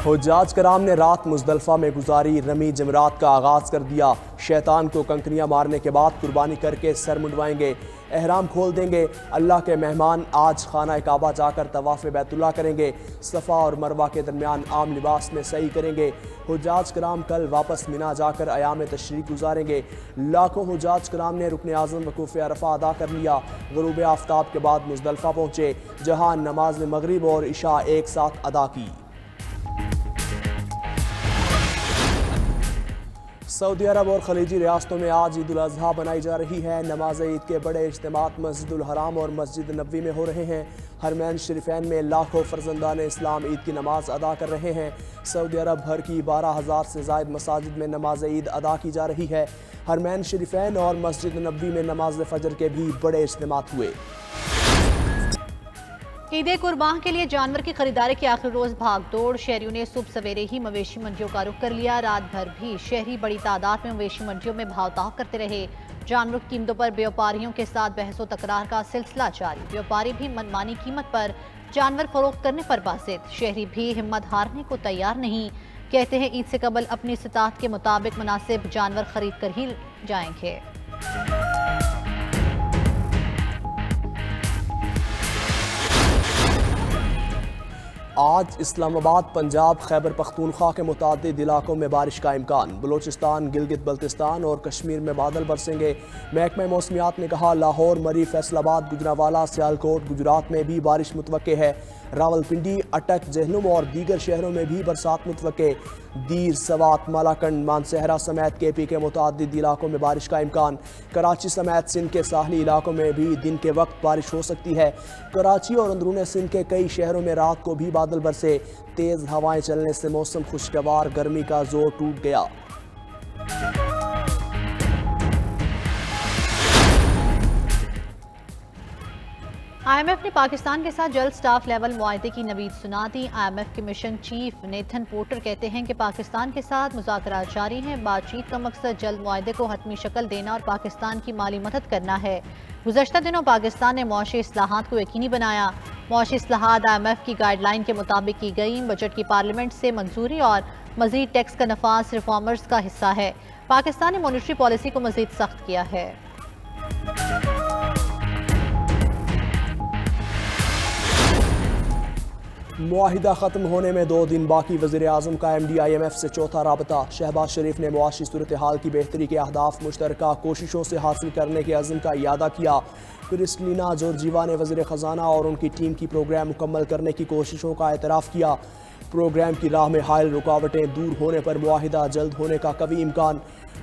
हुज्जाज कराम ने रात मुजदलफा में गुजारी, रमी जमरात का आगाज़ कर दिया। शैतान को कंकरियाँ मारने के बाद कुर्बानी करके सर मुंडवाएंगे, एहराम खोल देंगे। अल्लाह के मेहमान आज खाना काबा जाकर तवाफ़ बैतुल्लाह करेंगे। सफ़ा और मरवा के दरमियान आम लिबास में सही करेंगे। हुज्जाज कराम कल वापस मिना जाकर अयाम तशरीक़ गुजारेंगे। लाखों हुज्जाज कराम ने रुकन आज़म वक़ूफ़ अरफ़ा अदा कर लिया। ग़ुरूब आफ्ताब के बाद मुजदलफा पहुँचे, जहाँ नमाज मगरिब और इशा एक साथ अदा की। सऊदी अरब और खलीजी रियासतों में आज ईद उल अज़हा मनाई जा रही है। नमाज ईद के बड़े इज्तिमात मस्जिदुल हराम और मस्जिद नबवी में हो रहे हैं। हरमैन शरीफैन में लाखों फर्जंदान इस्लाम ईद की नमाज अदा कर रहे हैं। सऊदी अरब भर की 12,000 से ज़ायद मसाजिद में नमाज ईद अदा की जा रही है। हरमैन शरीफैन और मस्जिद नबवी में नमाज फजर के भी बड़े इज्तिमात हुए। ईद कुर्बान के लिए जानवर की खरीदारी के आखिरी रोज भाग दौड़। शहरियों ने सुबह सवेरे ही मवेशी मंडियों का रुख कर लिया। रात भर भी शहरी बड़ी तादाद में मवेशी मंडियों में भाव ताव करते रहे। जानवरों की कीमतों पर व्यापारियों के साथ बहसो तकरार का सिलसिला जारी। व्यापारी भी मनमानी कीमत पर जानवर फरोख्त करने पर बाज़िद। शहरी भी हिम्मत हारने को तैयार नहीं, कहते हैं ईद से कबल अपनी इस्तात के मुताबिक मुनासिब जानवर खरीद कर ही जाएंगे। आज इस्लामाबाद, पंजाब, खैबर पख्तूनख्वा के मुतादिद इलाकों में बारिश का इम्कान। बलोचिस्तान, गिलगित बल्तिस्तान और कश्मीर में बादल बरसेंगे। महकमा मौसमियात ने कहा, लाहौर, मरी, फैसलाबाद, गुजरावाला, सियालकोट, गुजरात में भी बारिश मुतवक्के है। रावलपिंडी, अटक, जहलुम और दीगर शहरों में भी बरसात मुतवक्के। दीर, सवात, मालाकंड, मानसहरा समेत KP के मुतादिद इलाकों में बारिश का इम्कान। कराची समेत सिंध के साहली इलाकों में भी दिन के वक्त बारिश हो सकती है। कराची और अंदरून सिंध के कई शहरों में रात को भी बादल बरसे। तेज़ हवाएं चलने से मौसम खुशगवार, गर्मी का जोर टूट गया। IMF ने पाकिस्तान के साथ जल्द स्टाफ लेवल मुआहदे की नवीद सुना दी। IMF के मिशन चीफ नेथन पोर्टर कहते हैं कि पाकिस्तान के साथ मुज़ाकरात जारी हैं। बातचीत का मकसद जल्द मुआहदे को हतमी शक्ल देना और पाकिस्तान की माली मदद करना है। गुज़श्ता दिनों पाकिस्तान ने मुआशी इस्लाहात को यकीनी बनाया। मुआशी इस्लाहात IMF की गाइडलाइन के मुताबिक की गई। बजट की पार्लियामेंट से मंजूरी और मजीद टैक्स का नफाज रिफॉर्मर्स का हिस्सा है। पाकिस्तान ने मॉनेटरी पॉलिसी को मजीद सख्त किया है। मुआहिदा ख़त्म होने में 2 दिन बाकी। वज़ीर आज़म का MD IMF से चौथा राबता। शहबाज शरीफ ने मुआशी सूरत हाल की बेहतरी के अहदाफ मुश्तरका कोशिशों से हासिल करने के अज़्म का इयादा किया। क्रिस्टलिना जॉर्जीवा ने वज़ीर ख़जाना और उनकी टीम की प्रोग्राम मुकम्मल करने की कोशिशों का एतराफ़ किया। प्रोग्राम की राह में हायल रुकावटें दूर होने पर मुआहिदा जल्द होने का कवी इम्कान।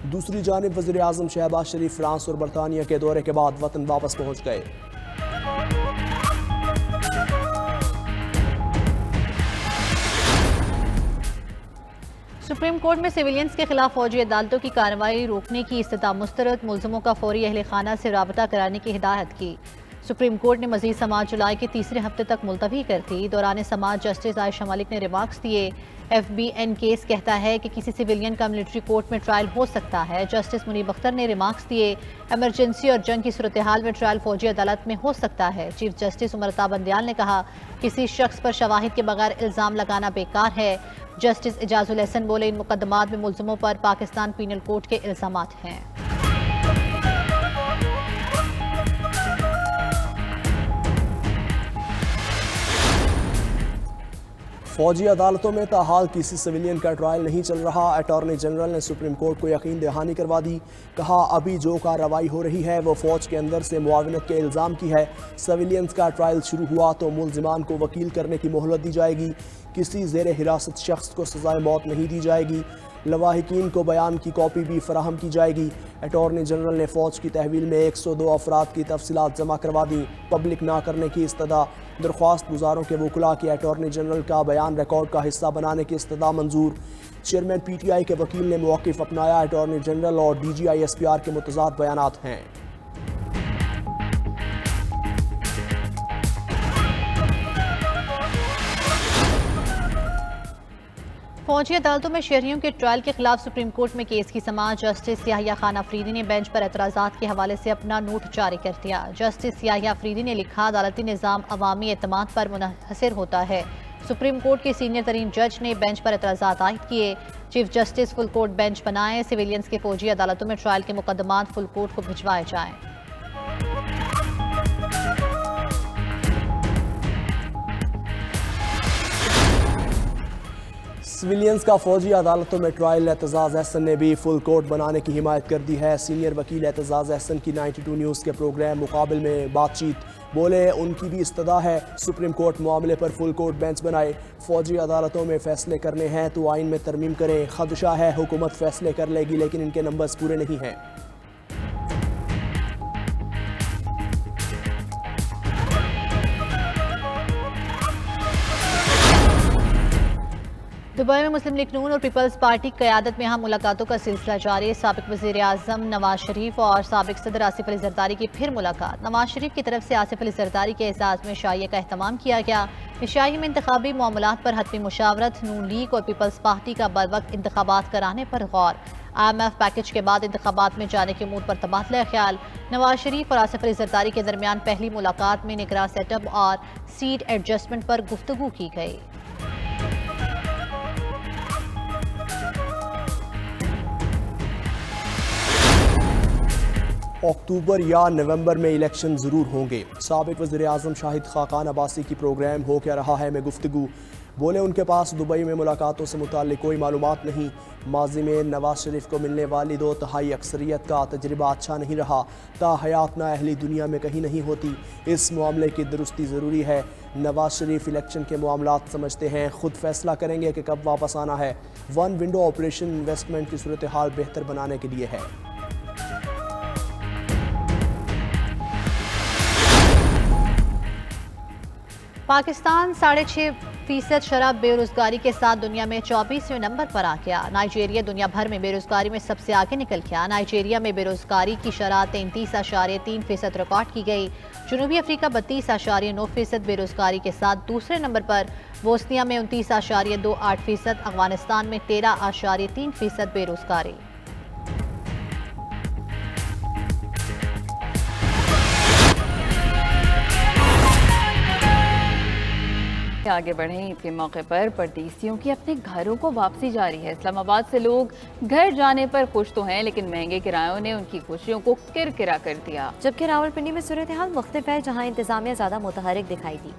दूसरी जानिब वज़ीर आज़म शहबाज शरीफ फ्रांस और बरतानिया के दौरे के बाद वतन वापस पहुँच गए। सुप्रीम कोर्ट में सिविलियंस के खिलाफ फौजी अदालतों की कार्रवाई रोकने की इस्तदा मुस्तरद। मुल्ज़िमों का फौरी अहल खाना से राबता कराने की हिदायत की। सुप्रीम कोर्ट ने मजीद समाअत जुलाई के तीसरे हफ्ते तक मुलतवी कर दी। दौरान समाअत जस्टिस आयशा मलिक ने रिमार्क्स दिए। FBN केस कहता है कि किसी सिविलियन का मिलिट्री कोर्ट में ट्रायल हो सकता है। जस्टिस मुनीब अख्तर ने रिमार्क्स दिए। एमरजेंसी और जंग की सूरत हाल में ट्रायल फौजी अदालत में हो सकता है। चीफ जस्टिस उमर अता बंदियाल ने कहा, किसी शख्स पर शवाहिद के बगैर इल्ज़ाम लगाना बेकार है। जस्टिस इजाजुल एहसन बोले, इन मुकदमात में मुल्ज़िमों पर पाकिस्तान पीनल कोड के इल्ज़ामात हैं। फौजी अदालतों में ताहाल किसी सिविलियन का ट्रायल नहीं चल रहा। अटॉर्नी जनरल ने सुप्रीम कोर्ट को यकीन दहानी करवा दी। कहा, अभी जो कार्रवाई हो रही है वो फौज के अंदर से मुआविनत के इल्ज़ाम की है। सिविलियंस का ट्रायल शुरू हुआ तो मुल्ज़िमान को वकील करने की मोहलत दी जाएगी। किसी ज़ेर हिरासत शख्स को सज़ाए मौत नहीं दी जाएगी। लवाहिकीन को बयान की कॉपी भी फराहम की जाएगी। अटॉर्नी जनरल ने फ़ौज की तहवील में 102 अफराद की तफसीलात जमा करवा दी। पब्लिक ना करने की इस्तदा। दरख्वास्त गुजारों के वकला के अटॉर्नी जनरल का बयान रिकॉर्ड का हिस्सा बनाने की इस्तदा मंजूर। चेयरमैन PTI के वकील ने मौक़िफ़ अपनाया। अटॉर्नी जनरल और DGI SPR के मुतज़ाद बयानात हैं। फौजी अदालतों में शहरियों के ट्रायल के खिलाफ सुप्रीम कोर्ट में केस की समाअत। जस्टिस याहिया खान अफरीदी ने बेंच पर एतराज़ात के हवाले से अपना नोट जारी कर दिया। जस्टिस याहिया अफरीदी ने लिखा, अदालती निज़ाम अवामी एतमाद पर मुनहसर होता है। सुप्रीम कोर्ट के सीनियर तरीन जज ने बेंच पर एतराज़ात आयद किए। Chief justice full court bench बनाएं, सिविलियंस के फौजी अदालतों में ट्रायल के मुकदमात फुल कोर्ट को भिजवाए जाएं। सिविलियंस का फौजी अदालतों में ट्रायल एतजाज़ अहसन ने भी फुल कोर्ट बनाने की हिमायत कर दी है। सीनियर वकील एतजाज़ अहसन की 92 न्यूज़ के प्रोग्राम मुकाबिल में बातचीत, बोले उनकी भी इस्तदा है सुप्रीम कोर्ट मामले पर फुल कोर्ट बेंच बनाए। फौजी अदालतों में फैसले करने हैं तो आइन में तरमीम करें। खदशा है हुकूमत फैसले कर लेगी लेकिन इनके नंबर्स पूरे नहीं हैं। दुबई में मुस्लिम लीग नून और पीपल्स पार्टी की क़यादत में यहाँ मुलाकातों का सिलसिला जारी है। साबिक वज़ीर आज़म नवाज शरीफ और साबिक सदर आसिफ अली जरदारी की फिर मुलाकात। नवाज शरीफ की तरफ से आसिफ अली जरदारी के एजाज़ में शाइया का अहतमाम किया गया। शाही में इंतखाबी मामलात पर हतमी मुशावरत, नून लीग और पीपल्स पार्टी का बरवक्त इंतखाबात कराने पर गौर। IMF पैकेज के बाद इंतखाबात में जाने के मूड पर तबादला ख्याल। नवाज शरीफ और आसिफ अली जरदारी के दरमियान पहली मुलाकात में निगरां सेटअप और सीट एडजस्टमेंट पर गुफ्तगू की गई। अक्टूबर या नवंबर में इलेक्शन ज़रूर होंगे। साबिक वज़ीर आज़म शाहिद खाकान अब्बासी की प्रोग्राम हो क्या रहा है में गुफ्तगू, बोले उनके पास दुबई में मुलाकातों से मुताल्लिक कोई मालूमात नहीं। माजी में नवाज शरीफ को मिलने वाली 2/3 अक्सरियत का तजर्बा अच्छा नहीं रहा। ताहयात नाअहली दुनिया में कहीं नहीं होती। इस मामले की दुरुस्ती ज़रूरी है। नवाज शरीफ इलेक्शन के मामलात समझते हैं, खुद फैसला करेंगे कि कब वापस आना है। वन विंडो ऑपरेशन इन्वेस्टमेंट की सूरत हाल बेहतर बनाने के लिए है। पाकिस्तान 6.5% शराब बेरोजगारी के साथ दुनिया में 24वें नंबर पर आ गया। नाइजीरिया दुनिया भर में बेरोजगारी में सबसे आगे निकल गया। नाइजीरिया में बेरोजगारी की शरह 33.3% रिकॉर्ड की गई। जनूबी अफ्रीका 32.9% बेरोजगारी के साथ दूसरे नंबर पर। बोस्निया में 29.28%, अफगानिस्तान में 13.3% बेरोजगारी। आगे बढ़े। ईद के मौके पर परदेसियों की अपने घरों को वापसी जारी है। इस्लामाबाद से लोग घर जाने पर खुश तो हैं, लेकिन महंगे किरायों ने उनकी खुशियों को किरकिरा कर दिया। जबकि रावलपिंडी में सूरत हाल मुख्तलिफ है, जहाँ इंतजामिया ज़्यादा मुतहरिक दिखाई दी।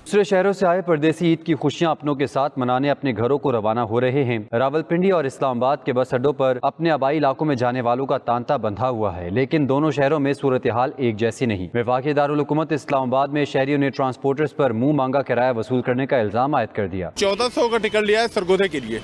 दूसरे शहरों से आए परदेसी ईद की खुशियां अपनों के साथ मनाने अपने घरों को रवाना हो रहे हैं। रावलपिंडी और इस्लामाबाद के बस अड्डों पर अपने आबाई इलाकों में जाने वालों का तांता बंधा हुआ है, लेकिन दोनों शहरों में सूरत हाल एक जैसी नहीं। वफाकी दारुल हुकूमत इस्लामाबाद में शहरियों ने ट्रांसपोर्टर्स पर मुंह मांगा किराया वसूल करने का इल्जाम आयद कर दिया। 1400 का टिकट लिया है सरगोधे के लिए,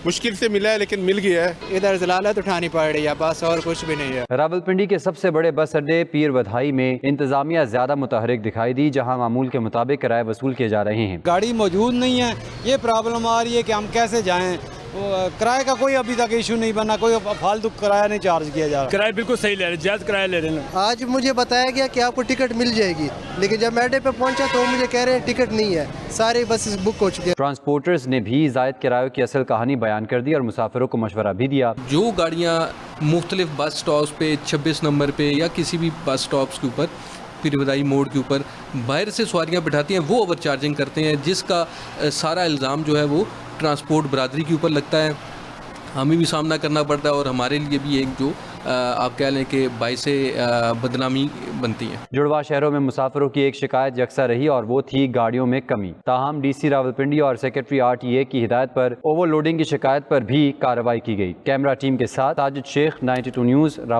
मुश्किल से मिला है लेकिन मिल गया है। इधर जलालत उठानी पड़ रही है, बस और कुछ भी नहीं है। रावलपिंडी के सबसे बड़े बस अड्डे पीर बधाई में इंतजामिया ज्यादा मुतहरिक दिखाई दी, जहां मामूल के मुताबिक किराए वसूल किए जा रहे हैं। गाड़ी मौजूद नहीं है, ये प्रॉब्लम आ रही है कि हम कैसे जाएं। किराए का कोई अभी तक इशू नहीं बना, कोई फालतू किराया नहीं चार्ज किया जा रहा। किराया बिल्कुल सही ले रहे हैं, जायज़ किराया ले रहे हैं। आज मुझे बताया गया कि आपको टिकट मिल जाएगी, लेकिन जब मैं अड्डे पे पहुंचा तो मुझे कह रहे हैं टिकट नहीं है, सारे बसेस बुक हो चुके हैं। ट्रांसपोर्टर्स ने भी जायद किरायों की असल कहानी बयान कर दी और मुसाफिरों को मशवरा भी दिया। जो गाड़ियाँ मुख्तलिफ बस स्टॉप्स पे 26 नंबर पे या किसी भी बस स्टॉप्स के ऊपर पीर बधाई मोड़ के ऊपर बाहर से सवारियाँ बिठाती हैं, वो ओवर चार्जिंग करते हैं, जिसका सारा इल्ज़ाम जो है वो ट्रांसपोर्ट बरादरी के ऊपर लगता है। हमें भी सामना करना पड़ता है और हमारे लिए भी एक जो आप कह लें कि बाइसे बदनामी बनती है। जुड़वा शहरों में मुसाफिरों की एक शिकायत यकसा रही और वो थी गाड़ियों में कमी। ताहम डीसी रावलपिंडी और सेक्रेटरी RTA की हिदायत पर ओवरलोडिंग की शिकायत पर भी कार्रवाई की गई। कैमरा टीम के साथ साजिद शेख, 92 न्यूज़, रावल।